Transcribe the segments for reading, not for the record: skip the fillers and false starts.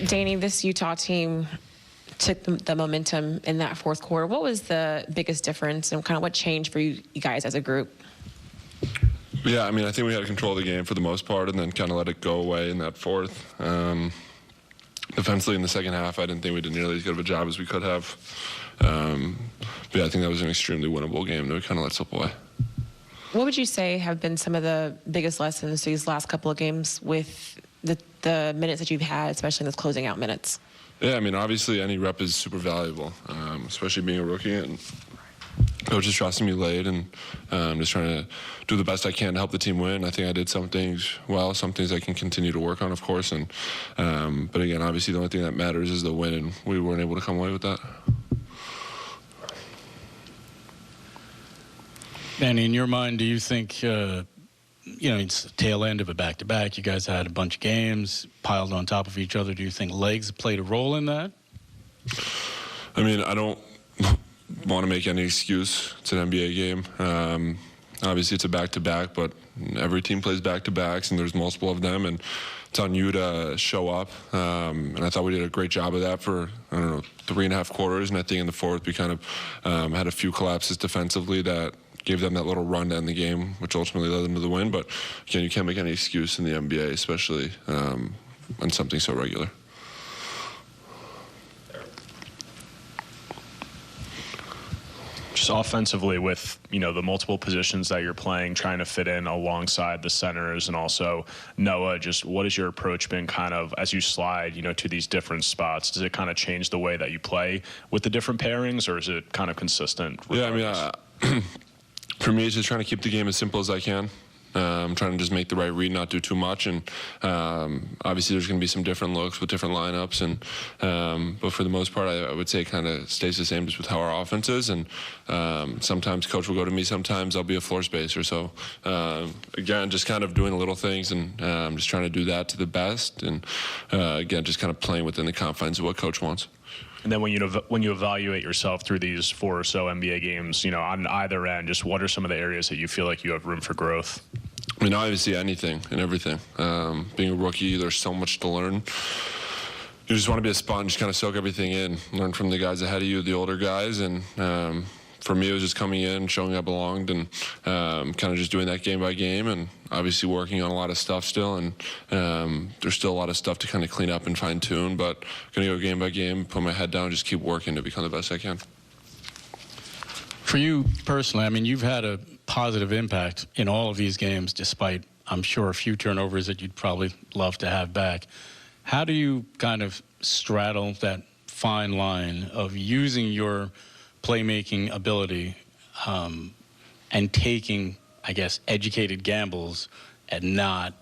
Danny, this Utah team took the momentum in that fourth quarter. What was the biggest difference and kind of what changed for you guys as a group? Yeah, I mean, I think we had control of the game for the most part and then kind of let it go away in that fourth. Defensively in the second half, I didn't think we did nearly as good of a job as we could have. But yeah, I think that was an extremely winnable game that we kind of let slip away. What would you say have been some of the biggest lessons these last couple of games with the minutes that you've had, especially in those closing out minutes? Yeah, I mean, obviously any rep is super valuable, especially being a rookie. And coach is trusting me late, and just trying to do the best I can to help the team win. I think I did some things well, some things I can continue to work on, of course. And but again, obviously the only thing that matters is the win, and we weren't able to come away with that. And in your mind, do you think, it's the tail end of a back-to-back. You guys had a bunch of games piled on top of each other. Do you think legs played a role in that? I mean, I don't want to make any excuse. It's an NBA game. Obviously, it's a back-to-back, but every team plays back-to-backs, and there's multiple of them, and it's on you to show up. And I thought we did a great job of that for, 3.5 quarters, and I think in the fourth we kind of had a few collapses defensively that gave them that little run to end the game, which ultimately led them to the win. But again, you can't make any excuse in the NBA, especially on something so regular. Just offensively with, the multiple positions that you're playing, trying to fit in alongside the centers, and also Noah, just what has your approach been kind of as you slide, to these different spots? Does it kind of change the way that you play with the different pairings, or is it kind of consistent? Regardless? Yeah, I mean, for me, it's just trying to keep the game as simple as I can. I'm trying to just make the right read, not do too much, and obviously there's going to be some different looks with different lineups, and but for the most part, I would say it kind of stays the same just with how our offense is, and sometimes coach will go to me, sometimes I'll be a floor spacer. So again, just kind of doing the little things, and just trying to do that to the best, and again, just kind of playing within the confines of what coach wants. And then when you evaluate yourself through these 4 or so NBA games, on either end, just what are some of the areas that you feel like you have room for growth? I mean, obviously anything and everything. Being a rookie, there's so much to learn. You just want to be a sponge, kind of soak everything in, learn from the guys ahead of you, the older guys, and for me, it was just coming in, showing I belonged, and kind of just doing that game by game, and obviously working on a lot of stuff still, and there's still a lot of stuff to kind of clean up and fine tune, but going to go game by game, put my head down, just keep working to become the best I can. For you personally, I mean, you've had a positive impact in all of these games, despite, I'm sure, a few turnovers that you'd probably love to have back. How do you kind of straddle that fine line of using your playmaking ability and taking, I guess, educated gambles and not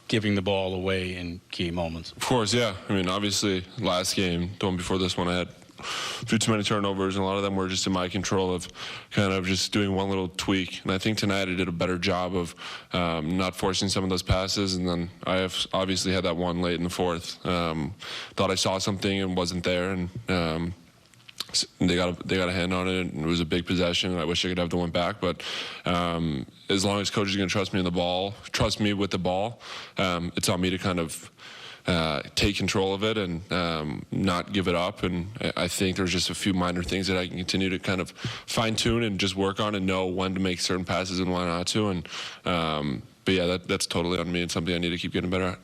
giving the ball away in key moments? Of course, yeah. I mean, obviously, last game, the one before this one, I had a few too many turnovers, and a lot of them were just in my control of kind of just doing one little tweak. And I think tonight I did a better job of not forcing some of those passes, and then I have obviously had that one late in the fourth. Thought I saw something and wasn't there, and they got a hand on it, and it was a big possession. I wish I could have the one back, but as long as coach is going to trust me with the ball, it's on me to kind of take control of it and not give it up. And I think there's just a few minor things that I can continue to kind of fine tune and just work on and know when to make certain passes and when not to. And but yeah, that's totally on me and something I need to keep getting better at.